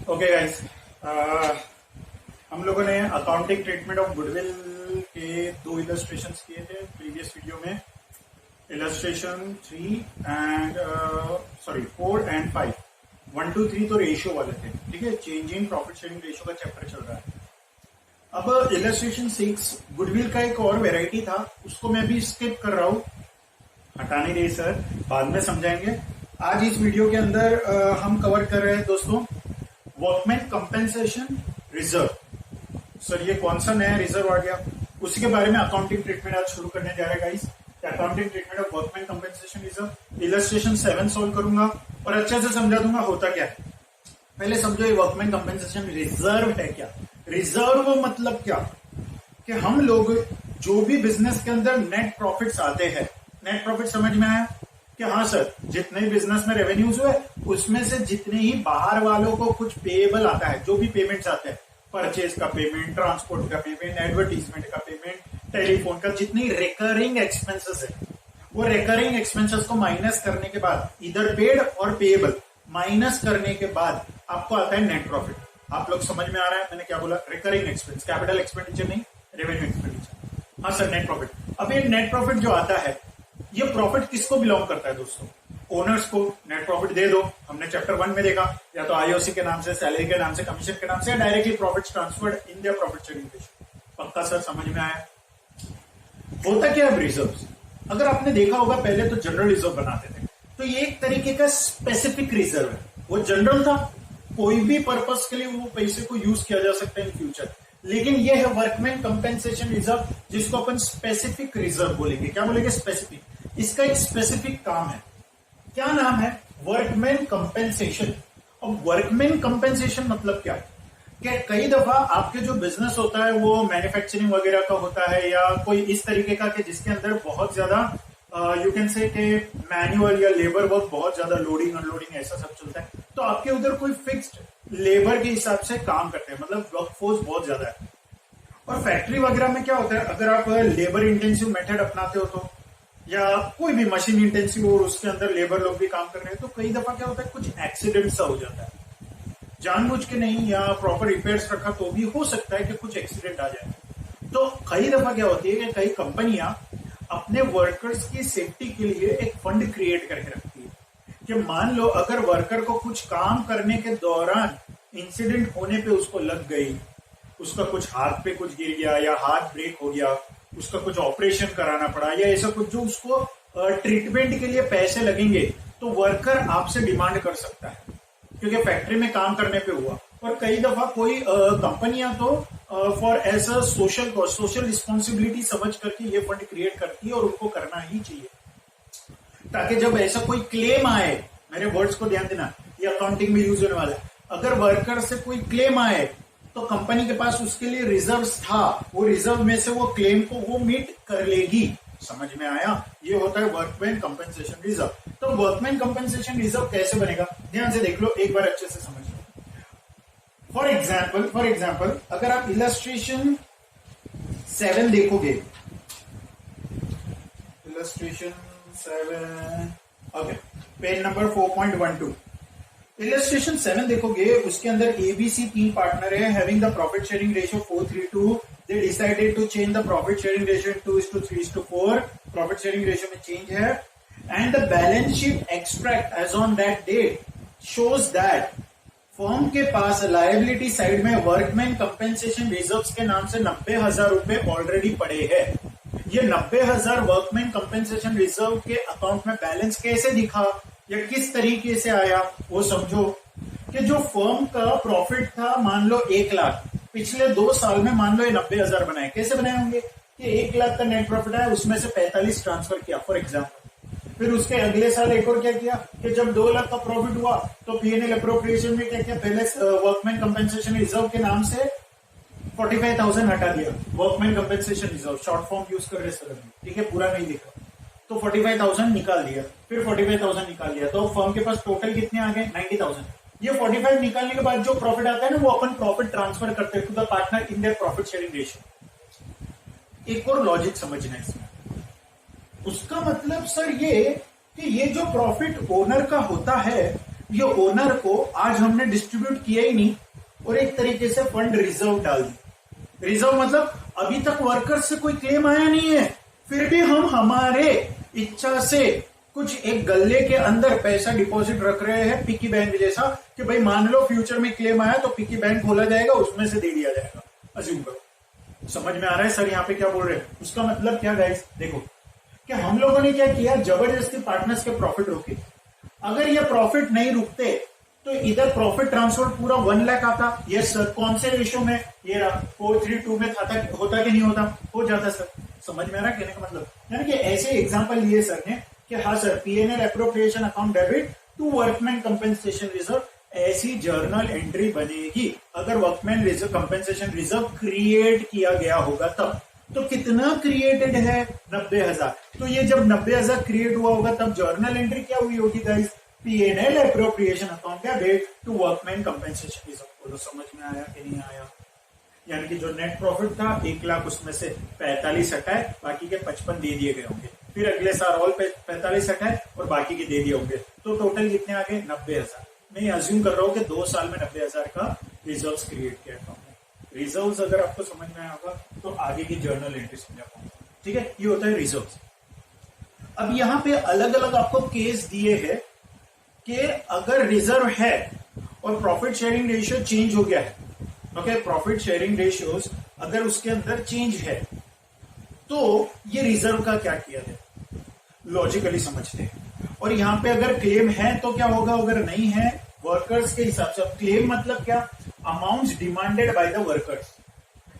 Okay guys, हम लोगों ने अकाउंटिंग ट्रीटमेंट ऑफ गुडविल के दो इलस्ट्रेशंस किए थे प्रीवियस वीडियो में। इलस्ट्रेशन 4 एंड 5, 1 2 3 तो रेशियो वाले थे, ठीक है। चेंजिंग प्रॉफिट शेयरिंग रेशियो का चैप्टर चल रहा है। अब इलस्ट्रेशन 6 गुडविल का एक और वेराइटी था, उसको मैं भी स्किप कर रहा हूं, हटा नहीं रही सर, बाद में समझाएंगे। आज इस वीडियो के अंदर हम कवर कर रहे हैं दोस्तों वर्कमैन कंपेंसेशन रिजर्व। सर ये कौन सा नया रिजर्व आ गया, उसी के बारे में अकाउंटिंग ट्रीटमेंट आज शुरू करने जा रहे हैं guys. Accounting treatment of workman compensation reserve illustration 7 solve करूंगा और अच्छे से समझा दूंगा होता क्या है। पहले समझो ये वर्कमैन कंपेंसेशन रिजर्व है क्या। रिजर्व मतलब क्या कि हम लोग जो भी बिजनेस के अंदर नेट प्रॉफिट्स आते हैं, नेट प्रॉफिट समझ में आया कि हाँ सर, जितने भी बिजनेस में रेवेन्यूज हुए उसमें से जितने ही बाहर वालों को कुछ पेएबल आता है, जो भी पेमेंट्स आते हैं, परचेज का पेमेंट, ट्रांसपोर्ट का पेमेंट, एडवर्टीजमेंट का पेमेंट, टेलीफोन का, जितनी रिकरिंग एक्सपेंसेस है, वो रिकरिंग एक्सपेंसेस को माइनस करने के बाद, इधर पेड और पेएबल माइनस करने के बाद आपको आता है नेट प्रॉफिट। आप लोग समझ में आ रहा है मैंने क्या बोला? रिकरिंग एक्सपेंस, कैपिटल एक्सपेंडिचर नहीं, रेवेन्यू एक्सपेंडिचर। हाँ सर, नेट प्रॉफिट। अब ये नेट प्रॉफिट जो आता है, ये प्रॉफिट किसको बिलोंग करता है दोस्तों? ओनर्स को। नेट प्रॉफिट दे दो, हमने चैप्टर 1 में देखा, या तो आईओसी के नाम से, सैलरी के नाम से, कमीशन के नाम से, या directly profit transferred in their profit sharing ratio. पक्का सर, समझ में आया? होता क्या है रिजर्व्स? अगर आपने देखा होगा पहले तो जनरल रिजर्व बनाते थे, तो ये एक तरीके का स्पेसिफिक रिजर्व है। वो जनरल था, कोई भी पर्पस के लिए वो पैसे को यूज किया जा सकता है इन फ्यूचर। लेकिन ये है वर्कमैन कंपेंसेशन रिजर्व, जिसको अपन स्पेसिफिक रिजर्व बोलेंगे। क्या बोलेंगे? स्पेसिफिक। इसका एक स्पेसिफिक काम है। क्या नाम है? Workman compensation. अब वर्कमैन कंपेंसेशन मतलब क्या है कि कई दफा आपके जो बिजनेस होता है वो मैन्युफैक्चरिंग वगैरह का होता है, या कोई इस तरीके का कि जिसके अंदर बहुत ज्यादा यू कैन से कि मैनुअल या लेबर वर्क, बहुत ज्यादा लोडिंग अनलोडिंग ऐसा सब चलता है, तो आपके उधर कोई फिक्स्ड लेबर के हिसाब से काम करते हैं, मतलब वर्कफोर्स बहुत ज्यादा है। और फैक्ट्री वगैरह में क्या होता है, अगर आप लेबर इंटेंसिव मेथड अपनाते हो तो, या कोई भी मशीन इंटेंसिव और उसके अंदर लेबर लोग भी काम कर रहे हैं, तो कई दफा क्या होता है, कुछ एक्सीडेंट सा हो जाता है, जानबूझ के नहीं, या प्रॉपर रिपेयर्स रखा तो भी हो सकता है कि कुछ एक्सीडेंट आ जाए। तो कई दफा क्या होती है कि कई कंपनियां अपने वर्कर्स की सेफ्टी के लिए एक फंड क्रिएट करके रखती है कि मान लो अगर वर्कर को कुछ काम करने के दौरान इंसिडेंट होने पे उसको लग गई, उसका कुछ हाथ पे कुछ गिर गया, या हाथ ब्रेक हो गया, उसका कुछ ऑपरेशन कराना पड़ा, या ऐसा कुछ जो उसको ट्रीटमेंट के लिए पैसे लगेंगे, तो वर्कर आपसे डिमांड कर सकता है, क्योंकि फैक्ट्री में काम करने पे हुआ। और कई दफा कोई कंपनियां तो for as a social responsibility समझ करके ये फंड क्रिएट करती है, और उनको करना ही चाहिए, ताकि जब ऐसा कोई क्लेम आए, मेरे वर्ड्स को ध्यान देना, ये अकाउंटिंग में यूज होने वाला है, अगर वर्कर से कोई क्लेम आए तो कंपनी के पास उसके लिए रिजर्व्स था, वो रिजर्व में से वो क्लेम को वो मीट कर लेगी। समझ में आया? ये होता है वर्कमैन कंपेंसेशन रिजर्व। तो वर्कमैन कंपेंसेशन रिजर्व कैसे बनेगा, ध्यान से देख लो, एक बार अच्छे से समझ लो। फॉर एग्जाम्पल अगर आप इलस्ट्रेशन 7 देखोगे, illustration 7, okay, page number 4.12, illustration 7 देखोगे, उसके अंदर एबीसी 3 पार्टनर है, having the profit sharing ratio 4:3:2। They decided to change the profit sharing ratio 2:3:4। Profit sharing ratio में चेंज है, and the balance sheet extract as on that date shows that firm के पास liability side में workman compensation reserves के नाम से 90,000 रुपए already पड़े हैं। ये 90,000 वर्कमैन कंपेंसेशन रिजर्व के अकाउंट में बैलेंस कैसे दिखा या किस तरीके से आया, वो समझो। कि जो फर्म का प्रॉफिट था मान लो 1 लाख, पिछले 2 साल में मान लो ये 90,000 बनाए। कैसे बनाए होंगे कि 1 लाख का नेट प्रॉफिट आया, उसमें से 45 ट्रांसफर किया फॉर एग्जाम्पल। फिर उसके अगले साल एक और क्या किया कि जब 2 लाख का प्रॉफिट हुआ तो पीएनएल अप्रोप्रिएशन में क्या किया, पहले वर्कमैन कंपेंसेशन रिजर्व के नाम से 45,000 हटा दिया, workman compensation reserve short form use कर रहे सर, ठीक है, पूरा नहीं लिखा, तो 45,000 निकाल दिया, फिर 45,000 निकाल दिया, तो फर्म के पास टोटल कितने आ गए? 90,000। ये 45 निकालने के बाद जो प्रॉफिट आता है ना, वो अपन प्रॉफिट ट्रांसफर करते हैं to the partner in their profit sharing ratio. एक और लॉजिक समझना है इसमें, उसका मतलब सर ये कि ये जो प्रॉफिट ओनर का होता है, ये ओनर को आज हमने डिस्ट्रीब्यूट किया ही नहीं और एक तरीके से फंड रिजर्व डाल दी। रिजर्व मतलब अभी तक वर्कर्स से कोई क्लेम आया नहीं है, फिर भी हम हमारे इच्छा से कुछ एक गल्ले के अंदर पैसा डिपॉजिट रख रहे हैं, पिकी बैंक जैसा, कि भाई मान लो फ्यूचर में क्लेम आया तो पिकी बैंक खोला जाएगा, उसमें से दे दिया जाएगा। अज्यूम करो। समझ में आ रहा है सर यहाँ पे क्या बोल रहे हैं? उसका मतलब क्या गाइस, देखो कि हम लोगों ने क्या किया, जबरदस्ती पार्टनर्स के प्रॉफिट रोके। अगर ये प्रॉफिट नहीं रुकते तो इधर प्रॉफिट ट्रांसफर पूरा 1 लाख आता। यस सर, कौन से रेशो में? ये रहा 4:3 में होता कि नहीं होता? हो जाता सर। समझ में आ रहा है कहने का मतलब? यानी कि ऐसे एग्जांपल लिए सर ने कि हाँ sir, PNL appropriation account debit to workman compensation reserve, ऐसी जर्नल एंट्री बनेगी अगर workman reserve compensation reserve create किया गया होगा तब। तो कितना क्रिएटेड है? 90,000। तो ये जब 90,000 क्रिएट हुआ होगा तब जर्नल एंट्री क्या हुई होगी guys? PNL appropriation account debit to workman compensation reserve. तो समझ में आया कि नहीं आया? यानी कि जो नेट प्रॉफिट था 1 लाख, उसमें से 45 हटाए, बाकी के 55 दे दिए गए होंगे। फिर अगले साल और 45 हटाए और बाकी के दे दिए होंगे, तो टोटल कितने आ गए? 90,000। मैं अज्यूम कर रहा हूं कि 2 साल में 90,000 का रिजर्व क्रिएट किया था। रिजर्व अगर आपको समझ में आया होगा तो आगे की जर्नल एंट्री समझा पाऊंगा। ठीक है, ये होता है रिजर्व। अब यहां पे अलग अलग आपको केस दिए हैं कि अगर रिजर्व है और प्रॉफिट शेयरिंग रेशियो चेंज हो गया है, ओके, प्रॉफिट शेयरिंग रेशियोज अगर उसके अंदर चेंज है तो ये रिजर्व का क्या किया जाए, लॉजिकली समझते हैं। और यहां पे अगर क्लेम है तो क्या होगा, अगर नहीं है वर्कर्स के हिसाब से। क्लेम मतलब क्या? Amounts demanded by the workers.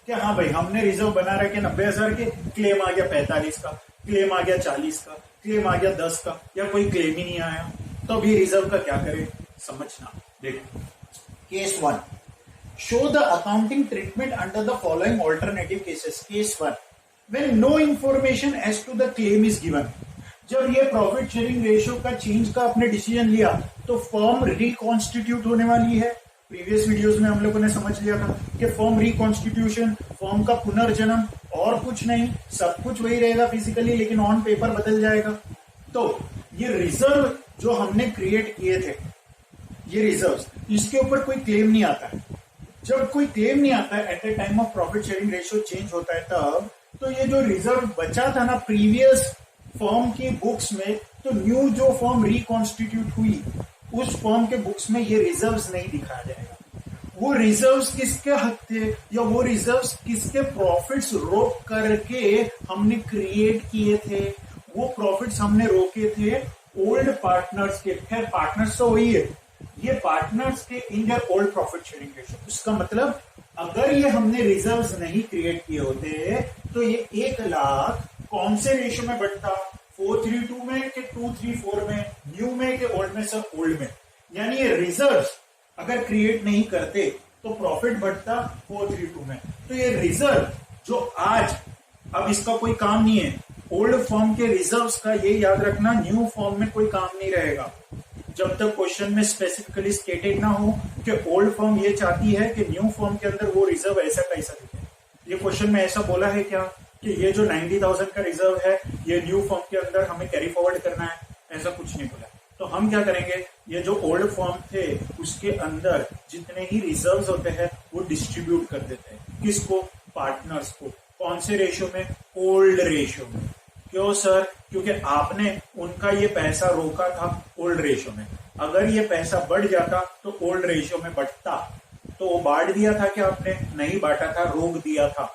क्या हाँ भाई हमने रिजर्व बना रखे 90,000 के, क्लेम आ गया 45 का, क्लेम आ गया 40 का, क्लेम आ गया 10 का, या कोई क्लेम ही नहीं आया, तो अभी रिजर्व का क्या करें समझना। देखो case 1, show the accounting treatment under the following alternative cases. Case 1, when no information as to the claim is given. जब ये प्रॉफिट शेयरिंग रेशियो का चेंज का आपने डिसीजन लिया तो फर्म रिकॉन्स्टिट्यूट होने वाली है। प्रीवियस वीडियोस में हम लोगों ने समझ लिया था कि फर्म रिकॉन्स्टिट्यूशन, फर्म का पुनर्जन्म, और कुछ नहीं, सब कुछ वही रहेगा फिजिकली, लेकिन ऑन पेपर बदल जाएगा। तो ये रिजर्व जो हमने क्रिएट किए थे, ये रिजर्व, इसके ऊपर कोई क्लेम नहीं आता है। जब कोई क्लेम नहीं आता है at the time of profit sharing ratio change होता है तब, तो ये जो रिजर्व बचा था ना प्रीवियस फर्म की बुक्स में, तो न्यू जो फर्म रिकॉन्स्टिट्यूट हुई उस फर्म के बुक्स में ये रिजर्व्स नहीं दिखाया जाएगा। वो रिजर्व्स किसके हक थे, या वो रिजर्व्स किसके प्रॉफिट्स रोक करके हमने क्रिएट किए थे, वो प्रॉफिट्स हमने रोके थे ओल्ड पार्टनर्स के। खैर पार्टनर्स तो वही है, ये पार्टनर्स के इन their old profit sharing ratio. उसका मतलब अगर ये हमने रिजर्व्स नहीं क्रिएट किए होते तो ये 1 लाख कौन से रेशियो में बढ़ता, 4:3 में कि 2:3 में, न्यू में कि ओल्ड में? सर ओल्ड में। यानी ये रिजर्व्स अगर क्रिएट नहीं करते तो प्रॉफिट बढ़ता 4:3 में। तो ये रिजर्व जो आज, अब इसका कोई काम नहीं है, ओल्ड फॉर्म के रिजर्व्स का ये याद रखना, न्यू फॉर्म में कोई काम नहीं रहेगा जब तक क्वेश्चन में स्पेसिफिकली स्टेटेड ना हो कि ओल्ड फॉर्म ये चाहती है कि न्यू फॉर्म के अंदर वो रिजर्व ऐसा कैसा दिखे। ये क्वेश्चन में ऐसा बोला है क्या कि ये जो 90,000 का रिजर्व है ये न्यू फॉर्म के अंदर हमें कैरी फॉरवर्ड करना है? ऐसा कुछ नहीं बोला। तो हम क्या करेंगे, ये जो ओल्ड फॉर्म थे उसके अंदर जितने ही रिजर्व्स होते हैं वो डिस्ट्रीब्यूट कर देते हैं। किसको? पार्टनर्स को। कौन से रेशियो में? ओल्ड रेशियो में। क्यों सर? क्योंकि आपने उनका ये पैसा रोका था ओल्ड रेशियो में। अगर ये पैसा बढ़ जाता तो ओल्ड रेशियो में बढ़ता, तो वो बांट दिया था कि आपने नहीं बांटा था, रोक दिया था।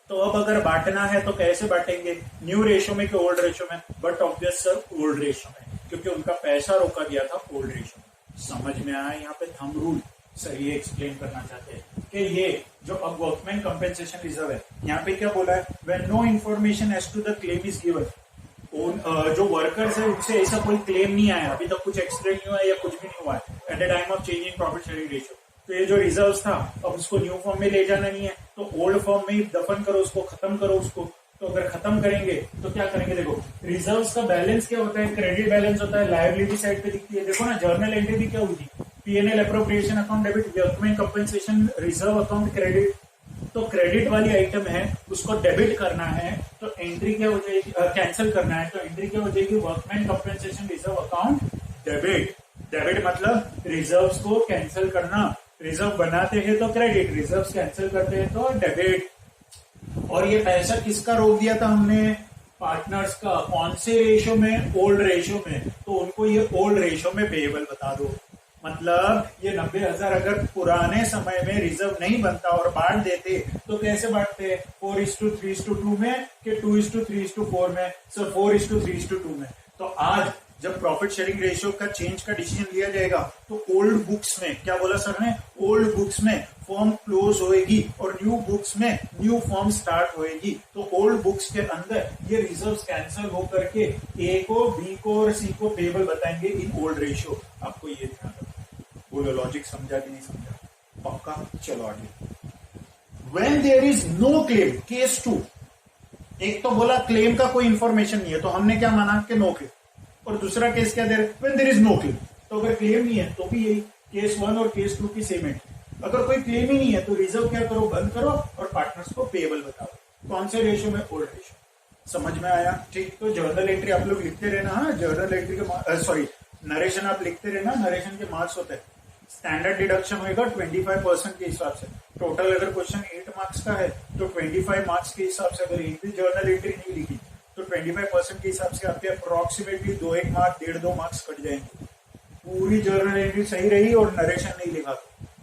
तो अब अगर बांटना है तो कैसे बांटेंगे, न्यू रेशियो में कि ओल्ड रेशियो में? But obvious sir old ratio में, क्योंकि उनका पैसा रोका दिया था ओल्ड रेशियो में। समझ में आया यहाँ पे थंब रूल? सर ये एक्सप्लेन करना चाहते हैं कि ये जो अब वर्कमैन कंपेंसेशन रिजर्व है, यहाँ पे क्या बोला है, when no information as to the claim is given. जो वर्कर्स है उनसे ऐसा कोई क्लेम नहीं आया, अभी तक कुछ एक्सीडेंट नहीं हुआ है या कुछ भी नहीं हुआ है at the time of changing profit sharing ratio. तो ये जो रिजर्व था अब उसको न्यू फॉर्म में ले जाना नहीं है, तो ओल्ड फॉर्म में ही दफन करो उसको, खत्म करो उसको। तो अगर खत्म करेंगे तो क्या करेंगे, देखो रिजर्व्स का बैलेंस क्या होता है, क्रेडिट बैलेंस होता है, लायबिलिटी साइड पे दिखती है। देखो ना जर्नल एंट्री भी क्या हुई थी, PNL appropriation account debit, workman compensation reserve account credit. तो क्रेडिट वाली आइटम है उसको डेबिट करना है तो एंट्री क्या हो जाएगी, कैंसिल करना है तो एंट्री क्या हो जाएगी, workman compensation reserve account debit. Debit मतलब रिजर्व्स को कैंसिल करना, रिजर्व बनाते हैं तो क्रेडिट, रिजर्व्स कैंसिल करते हैं तो डेबिट। और ये पैसा किसका रोक दिया था हमने? पार्टनर्स का। कौन से रेशो में? ओल्ड रेशो में। तो उनको ये ओल्ड रेशो में पेएबल बता दो। मतलब ये 90,000 अगर पुराने समय में रिजर्व नहीं बनता और बांट देते तो कैसे बांटते? 4:3:2 में कि 2:3:4 में? सर 4:3:2 में। तो आज जब प्रॉफिट शेयरिंग रेशियो का चेंज का डिसीजन लिया जाएगा तो ओल्ड बुक्स में, क्या बोला सर ने? ओल्ड बुक्स में फॉर्म क्लोज होएगी और न्यू बुक्स में न्यू फॉर्म स्टार्ट होएगी। तो ओल्ड बुक्स के अंदर ये रिजर्व्स कैंसिल होकर के ए को, बी को और सी को पेएबल बताएंगे इन ओल्ड रेशियो। आपको ये ध्यान रखना। बोलो लॉजिक समझा कि नहीं समझा? पक्का? चलो आगे। When there is no claim, case 2। एक तो बोला क्लेम का कोई इंफॉर्मेशन नहीं है तो हमने क्या माना कि नो क्लेम, और दूसरा केस क्या दे रहे? When there is no claim। तो अगर क्लेम नहीं है तो भी यही केस 1 और केस 2 की सेम है। अगर कोई क्लेम ही नहीं है तो रिजर्व क्या करो? बंद करो और पार्टनर्स को पेएबल बताओ। कौन से रेशियो में? Old ratio. समझ में आया? ठीक। तो जर्नल एंट्री आप लोग लिखते रहना। हाँ, जर्नल एंट्री के सॉरी नरेशन आप लिखते रहना। नरेशन के मार्क्स होते हैं। स्टैंडर्ड डिडक्शन होगा 25% के हिसाब से। टोटल अगर क्वेश्चन 8 मार्क्स का है तो 25 मार्क्स के हिसाब से, अगर एक भी जर्नल एंट्री नहीं लिखी तो 25% के हिसाब से आपके अप्रोक्सीमेटली 2-1 मार्क 1.5-2 मार्क्स कट जाएंगे। पूरी जर्नल एंट्री सही रही और नरेशन नहीं लिखा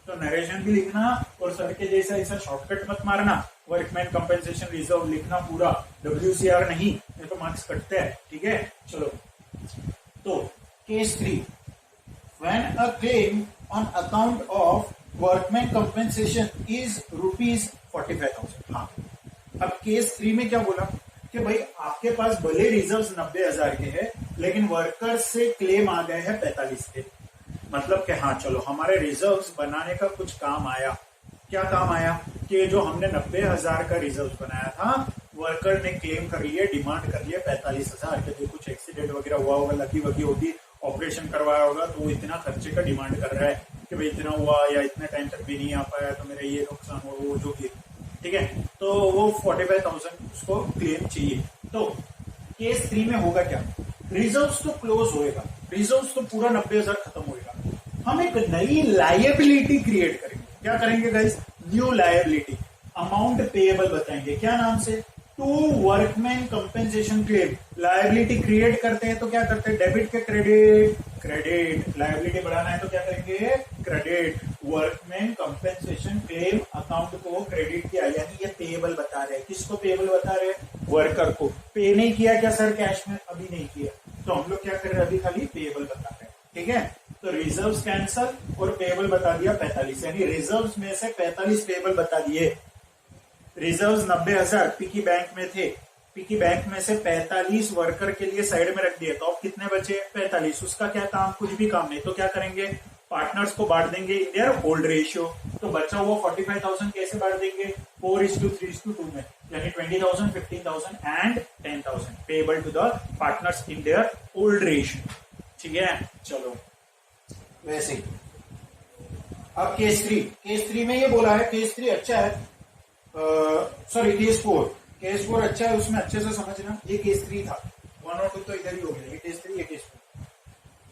तो नरेशन भी लिखना, और सर के जैसा ऐसा शॉर्टकट मत मारना। वर्कमैन कंपेंसेशन रिजर्व लिखना पूरा, WCR नहीं तो मार्क्स कटते हैं। ठीक है, चलो। तो case 3, when a claim on account of workman compensation is ₹45,000। हाँ, अब केस 3 में क्या बोला कि भाई आपके पास भले रिजर्व्स 90,000 के हैं लेकिन वर्कर्स से क्लेम आ गए हैं 45 के। मतलब कि हाँ चलो हमारे रिजर्व्स बनाने का कुछ काम आया। क्या काम आया? कि जो हमने 90,000 का रिजर्व बनाया था वर्कर ने क्लेम कर लिया, डिमांड कर लिया 45,000 के। कुछ एक्सीडेंट वगैरह हुआ होगा, लकी वकी होगी, ऑपरेशन करवाया होगा तो वो इतना खर्चे का डिमांड कर रहा है कि भाई इतना हुआ या इतने टाइम तक भी नहीं आ पाया तो मेरा ये नुकसान हुआ, वो जो भी। ठीक है, तो वो 45,000 उसको क्लेम चाहिए। तो केस 3 में होगा क्या? रिजर्व्स तो क्लोज होएगा, रिजर्व्स तो पूरा 90,000 खत्म होएगा। हम एक नई लायबिलिटी क्रिएट करेंगे। क्या करेंगे guys? New liability. Amount payable बताएंगे। क्या नाम से? To workman compensation claim. Liability create करते हैं तो क्या करते हैं? डेबिट के क्रेडिट, क्रेडिट। लायबिलिटी बढ़ाना है तो क्या करेंगे? Credit. Workman compensation claim account को क्रेडिट किया, यानी ये पेएबल बता रहे हैं। किसको पेएबल बता रहे हैं? वर्कर को। पे नहीं किया क्या सर कैश में? अभी नहीं किया तो हम लोग क्या कर रहे हैं? अभी खाली पेएबल बता रहे हैं। ठीक है, तो रिजर्व्स कैंसल और पेएबल बता दिया 45, यानी रिजर्व्स में से 45 पेएबल बता दिए। रिजर्व्स 90,000 पिकी बैंक में थे, पिकी बैंक में से 45 वर्कर के लिए साइड में रख दिए तो अब कितने बचे? 45। उसका क्या काम? कुछ भी काम नहीं। तो क्या करेंगे? पार्टनर्स को बांट देंगे इन देयर ओल्ड रेशियो। तो बचा हुआ 45,000 कैसे बांट देंगे? 4:3:2 में, यानी 20,000, 15,000 and 10,000 payable to the partners in their old ratio. ठीक है, चलो वैसे ही। अब केस 3, केस 3 में ये बोला है, केस 3 अच्छा है, सॉरी केस 4, केस 4 अच्छा है, उसमें अच्छे से समझना। ये केस 3 था, 1 और 2 तो इधर ही हो गया। ये केस 3, ये case 4।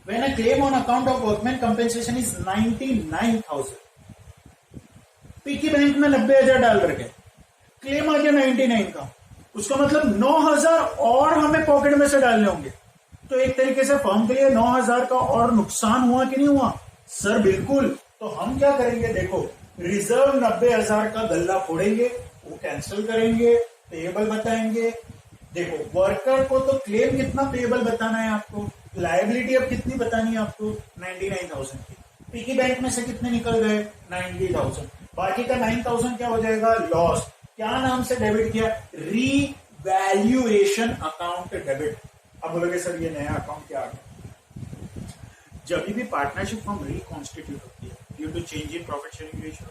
When a claim on account of workman compensation is 99,000, पिकी बैंक में 90,000 डाल रखे, क्लेम आ गया 99 का, उसका मतलब 9,000 और हमें पॉकेट में से डालने होंगे। तो एक तरीके से फर्म के लिए 9,000 का और नुकसान हुआ कि नहीं हुआ? सर बिल्कुल। तो हम क्या करेंगे? देखो, रिजर्व 90,000 का गल्ला फोड़ेंगे, वो कैंसिल करेंगे, पेएबल बताएंगे। देखो वर्कर को तो क्लेम कितना पेएबल बताना है आपको, लायबिलिटी अब कितनी बतानी है आपको? 99,000 की। पिकी बैंक में से कितने निकल गए? 90,000। बाकी का 9,000 क्या हो जाएगा? लॉस। क्या नाम से डेबिट किया? Revaluation account debit. अब बोलोगे सर ये नया अकाउंट क्या आ गया? जब भी पार्टनरशिप फॉर्म रिकॉन्स्टिट्यूट होती है due to change in profit sharing ratio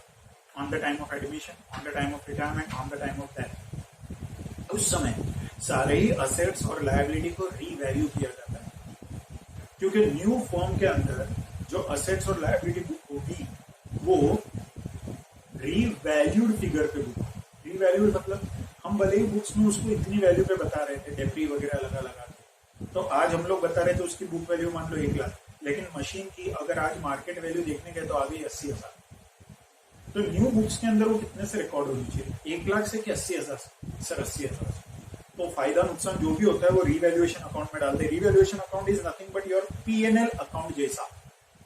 on the time of admission, on the time of retirement, on the time of death, उस समय सारे ही असेट्स और लायबिलिटी को रीवैल्यू किया जाता है। क्योंकि न्यू फॉर्म के अंदर जो असेट्स और लायबिलिटी बुक होगी वो रीवैल्यूड फिगर पे बुक। रीवैल्यूड मतलब हम भले ही बुक्स में उसको इतनी वैल्यू पे बता रहे थे, डेप्री वगैरह लगा, तो आज हम लोग बता रहे थे उसकी बुक वैल्यू मान लो 1 लाख, लेकिन मशीन की अगर आज मार्केट वैल्यू देखने गए तो आ गई 80,000। तो न्यू बुक्स के अंदर वो कितने से रिकॉर्ड होनी चाहिए, 1 लाख से कि 80,000 सर 80,000। तो फायदा नुकसान जो भी होता है वो रिवैल्यूएशन अकाउंट में डालते हैं। Revaluation account is nothing but your P&L account जैसा,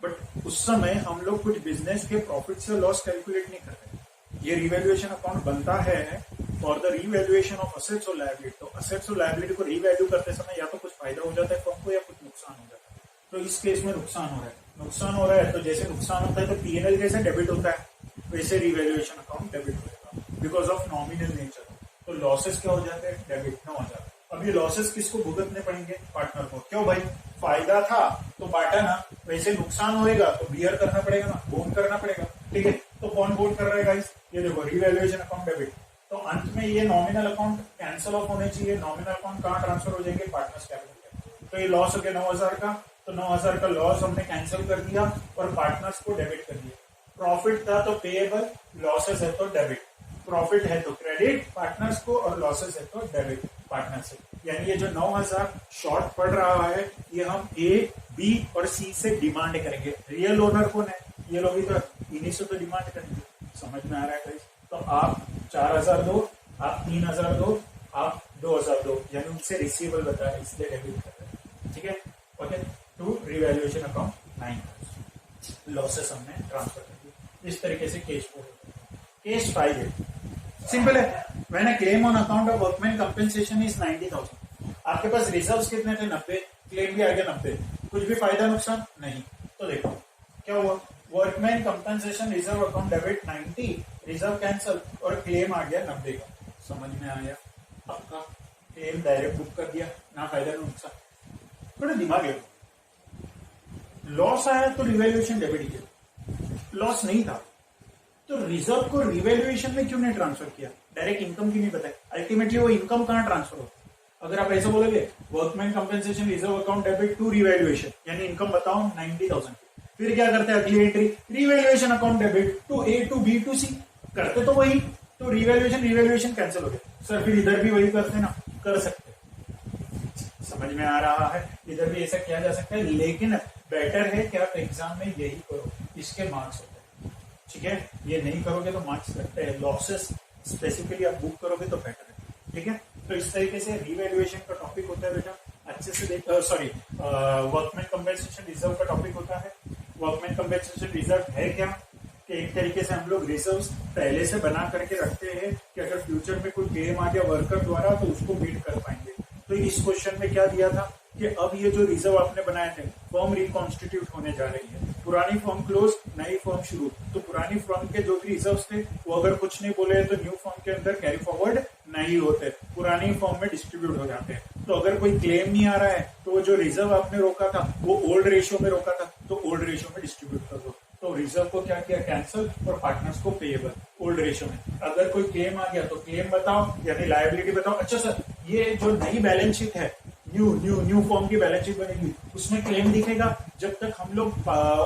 बट उस समय हम लोग कुछ बिजनेस के प्रॉफिट से लॉस कैलकुलेट नहीं करते। ये रिवैल्यूएशन अकाउंट बनता है for the revaluation of assets और लायबिलिटी। तो असेट्स और लायबिलिटी को रिवैल्यू करते समय या तो कुछ फायदा हो जाता है फर्म को या कुछ नुकसान हो जाता है। तो इस केस में नुकसान हो रहा है, तो जैसे नुकसान होता है तो P&L जैसे डेबिट होता है वैसे रिवैल्यूएशन अकाउंट डेबिट होगा बिकॉज ऑफ नॉमिनल नेचर। तो लॉसेस क्या हो जाते हैं, डेबिट ना हो जाता है। अब ये लॉसेस किसको भुगतने पड़ेंगे, पार्टनर को। क्यों भाई, फायदा था तो बांटा ना, वैसे नुकसान होएगा तो बियर करना पड़ेगा ना, बोन करना पड़ेगा। ठीक है, तो कौन बोन कर रहा है गाइस, ये देखो रिवैल्यूएशन अकाउंट डेबिट। तो अंत में ये नॉमिनल अकाउंट कैंसिल ऑफ होने चाहिए। नॉमिनल अकाउंट कहाँ ट्रांसफर हो जाएंगे, पार्टनर्स कैपिटल। तो ये लॉस हो गया 9,000 का, तो 9,000 का लॉस हमने कैंसिल कर दिया और पार्टनर्स को डेबिट कर दिया। प्रॉफिट था तो पेएबल, लॉसेस है तो डेबिट। प्रॉफिट है तो क्रेडिट पार्टनर्स को और लॉसेस है तो डेबिट पार्टनर से। यानी ये जो 9,000 शॉर्ट पड़ रहा है ये हम A, B और C से डिमांड करेंगे। रियल ओनर कौन है, ये लोग ही तो, इन्हीं से तो डिमांड करेंगे। समझ में आ रहा है गाइस। तो आप 4,000 दो, आप 3,000 दो, आप 2,000 दो, यानी उनसे रिसीवेबल बताया इसलिए डेबिट कर रहे हैं। ठीक है, okay. To revaluation account 9 losses हमने ट्रांसफर कर दी। इस तरीके से केस 4 केस 5 है, सिंपल है। When a claim on account of workman compensation is 90,000। आपके पास रिजर्व्स कितने थे, 90। क्लेम भी आ गया 90। कुछ भी फायदा नुकसान नहीं। तो देखो क्या हुआ, workman compensation reserve account debit 90, reserve cancel और क्लेम आ गया 90 का। समझ में आया आपका, क्लेम डायरेक्ट बुक कर दिया, ना फायदा ना नुकसान। थोड़ा दिमाग है। लॉस आया तो रिवैल्यूएशन डेबिट किया, लॉस नहीं था तो रिजर्व को रिवैल्यूएशन में क्यों नहीं ट्रांसफर किया, डायरेक्ट इनकम क्यों नहीं बताया। अल्टीमेटली वो इनकम कहां ट्रांसफर होता। अगर आप ऐसे बोलोगे workman compensation reserve account debit to revaluation, यानी इनकम बताओ 90,000, फिर क्या करते हैं अगली entry, revaluation account debit to A to B to C, करते तो वही। तो रिवैल्यूएशन कैंसिल हो गया। सर फिर इधर भी वही करते ना, कर सकते। समझ में आ रहा है, इधर भी ऐसा किया जा सकता है, लेकिन बेटर है कि आप एग्जाम में यही करो, इसके मार्क्स होते हैं। ठीक है, ये नहीं करोगे तो मार्क्स लगते हैं। लॉसेस स्पेसिफिकली आप बुक करोगे तो बेटर है। ठीक है, तो इस तरीके से रिवैल्यूएशन का टॉपिक होता है बेटा, अच्छे से देख। सॉरी, वर्कमैन कंपेंसेशन रिजर्व का टॉपिक होता है। वर्कमैन कंपेंसेशन रिजर्व है क्या, कि एक तरीके से हम लोग रिजर्व्स पहले से बना करके रखते हैं कि अगर फ्यूचर में कोई क्लेम आ गया वर्कर द्वारा तो उसको मीट कर पाएंगे। तो इस क्वेश्चन में क्या दिया था कि अब ये जो रिजर्व आपने बनाए थे, फर्म रिकॉन्स्टिट्यूट होने जा रही है, पुरानी फर्म क्लोज, नई फर्म शुरू। तो पुरानी फर्म के जो भी रिजर्व्स थे वो अगर कुछ नहीं बोले तो न्यू फर्म के अंदर कैरी फॉरवर्ड नहीं होते, पुरानी फर्म में डिस्ट्रीब्यूट हो जाते हैं। तो अगर कोई क्लेम नहीं आ रहा है तो जो रिजर्व आपने रोका था वो ओल्ड रेशियो में रोका था, तो ओल्ड रेशियो में डिस्ट्रीब्यूट कर दो। तो रिजर्व को क्या किया, कैंसिल, और पार्टनर्स को पेएबल ओल्ड रेशियो में। अगर कोई क्लेम आ गया तो क्लेम बताओ, यानी लायबिलिटी बताओ। अच्छा सर, ये जो नई बैलेंस शीट है, न्यू फॉर्म की बैलेंस शीट बनेगी, उसमें क्लेम दिखेगा। जब तक हम लोग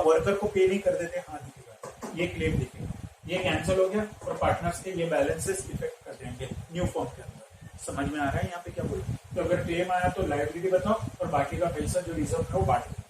वर्कर को पे नहीं कर देते, हाँ दिखेगा, ये क्लेम दिखेगा। ये कैंसिल हो गया और पार्टनर्स के ये बैलेंसेस इफेक्ट कर देंगे न्यू फॉर्म के अंदर। समझ में आ रहा है यहाँ पे क्या बोल। तो अगर क्लेम आया तो लायबिलिटी बताओ और बाकी का पैसा जो रिजर्व है वो बांट दो।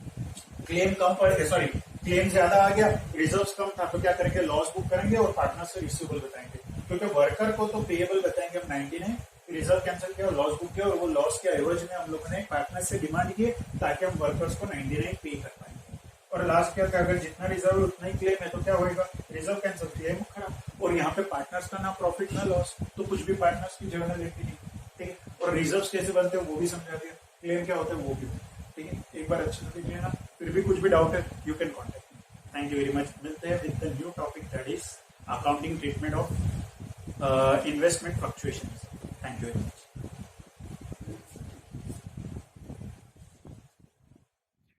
क्लेम कम पड़े, सॉरी क्लेम ज्यादा आ गया, रिजर्व कम था, तो क्या करेंगे, लॉस बुक करेंगे और पार्टनर से रिसीवेबल बताएंगे। क्योंकि वर्कर को तो पेएबल बताएंगे हम 99, रिजर्व कैंसिल किया और लॉस बुक किया, और वो लॉस के एवरेज में हम लोगों ने पार्टनर से डिमांड किए ताकि हम वर्कर्स को 99 पे कर पाएंगे। और लास्ट क्या था, अगर जितना रिजर्व उतना ही क्लेम है तो क्या होगा, रिजर्व कैंसिल, क्लेम खराब। और यहाँ पे पार्टनर्स का ना प्रॉफिट ना लॉस, तो कुछ भी पार्टनर्स की जगह लेती नहीं। ठीक है, और रिजर्व कैसे बनते हैं वो भी समझा दिया, क्लेम क्या होता है वो भी। ठीक है, एक बार अच्छे से देख लेना। फिर भी कुछ भी डाउट है you can contact me. Thank you very much. मिलते हैं with the new topic, that is accounting treatment of investment fluctuation. Thank you very much.